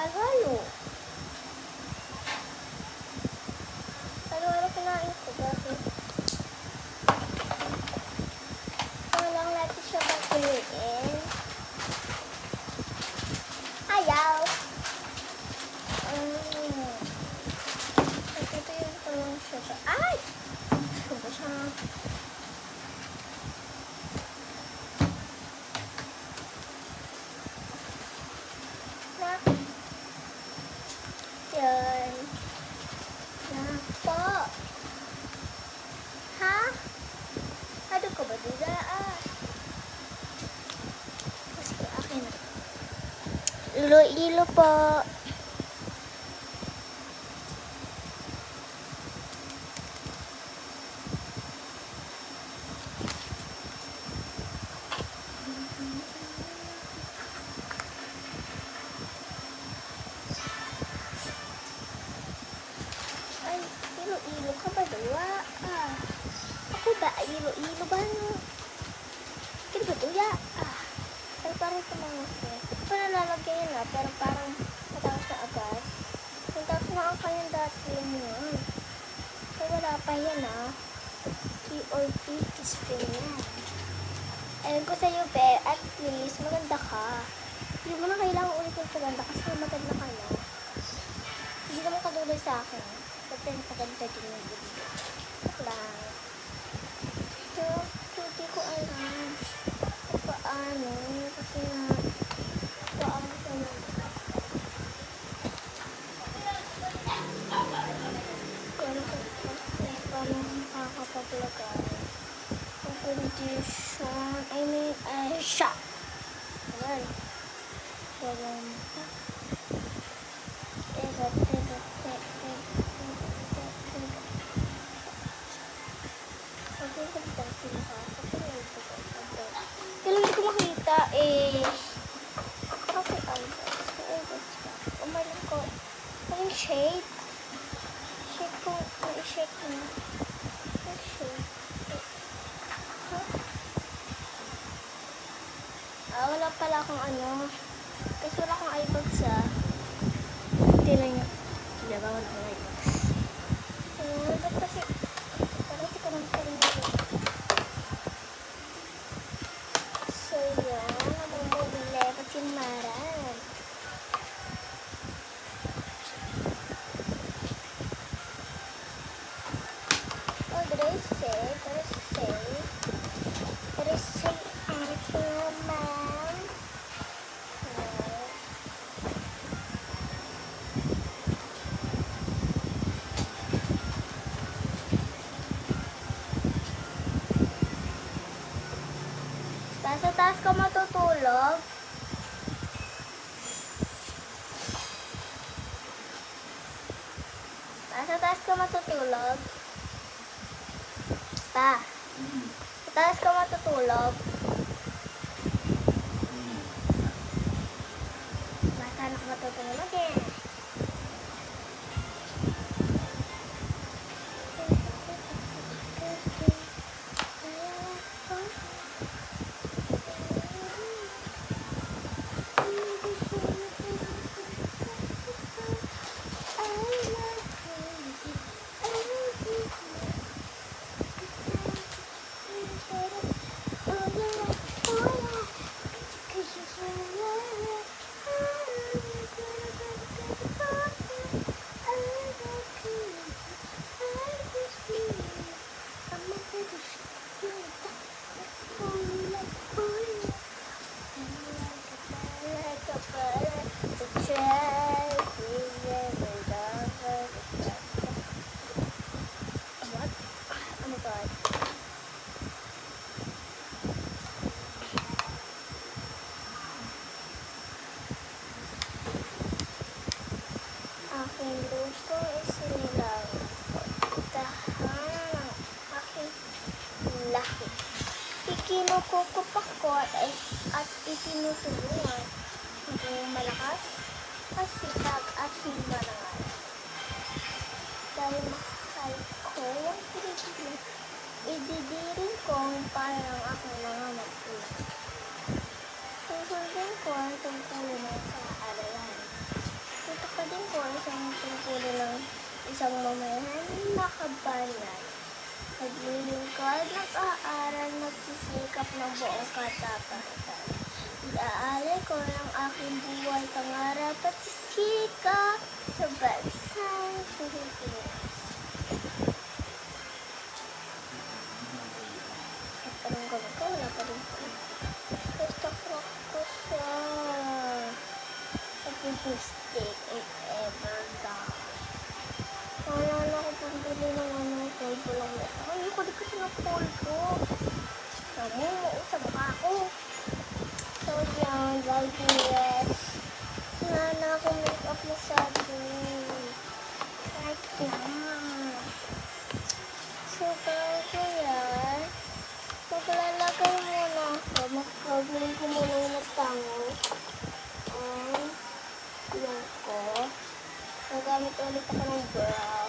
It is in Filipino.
halo-halo. Halo-halo kinain ko. Bakit? Kung lang natin siya pagpiliin. Ayaw. Ito yung tulong siya. Ay! Subo siya. Yan. Yan po. Ha? Ano ka ba dula? Kasi akin na. Ilo-ilo po. Ilo-ilo ka ba dawa? Ako ba? Ilo-ilo ba? Kaya ba dawa? Pero parang tumangos eh. Ito nalalagyan yun pero parang matapos na agad. Matapos na ang kanyang dati yun. Pero wala pa yan T.O.P. screen yan. Ayun ko sa'yo, be. At least, maganda ka. Hindi mo na kailangan ulit yung paganda kasi maganda ka na. Hindi naman katulad sa akin. Kasi paganda din yung video. Lang. So, hindi ko alam kung paano. Kasi nga, paano ko na. Paano makakapaglagay. Ang condition, siya. Ayan. Kailan hindi ko makita umalang ko yung shade ko shake na shade wala pala akong kasi wala akong iPods hindi lang yun bawal akong iPods ba't kasi parang hindi ko naman pa rin so yan namumuli ba't si Maran did I say ma'am sa taas ka matutulog sa taas ka matutulog sa taas ka matutulog saan ka matutulog aking gusto sinilang tahan aking laki ikinukukupak ko at itinutulungan hindi malakas masipag at marangal dahil mahal ko yung pinigil ididirin ko parang aking mga magulang susundin ko ang tungkulin sa aralan isang mamayahan na kabayan. Naglilingkod, nag-aaral, nagsisikap ng buong katapatan. Iaalay ko ng aking buhay, pangarap at sisikap sa bansang Pilipinas. At anong gawin ko? Wala pa rin po. Basta crack ko siya. Mistake if ever done. Naalala ko pambili ng polvo lang na. Ay, ko di kasi ng polvo. Namumuusap ka ako. So, yan, lagi yes. Naalala ko make-up masyado. Like yan. So, bago yan, maglalagay muna ako. Mag-problem ko muna yung magtango. Yung ko. Nagamit ulit ako ng brown.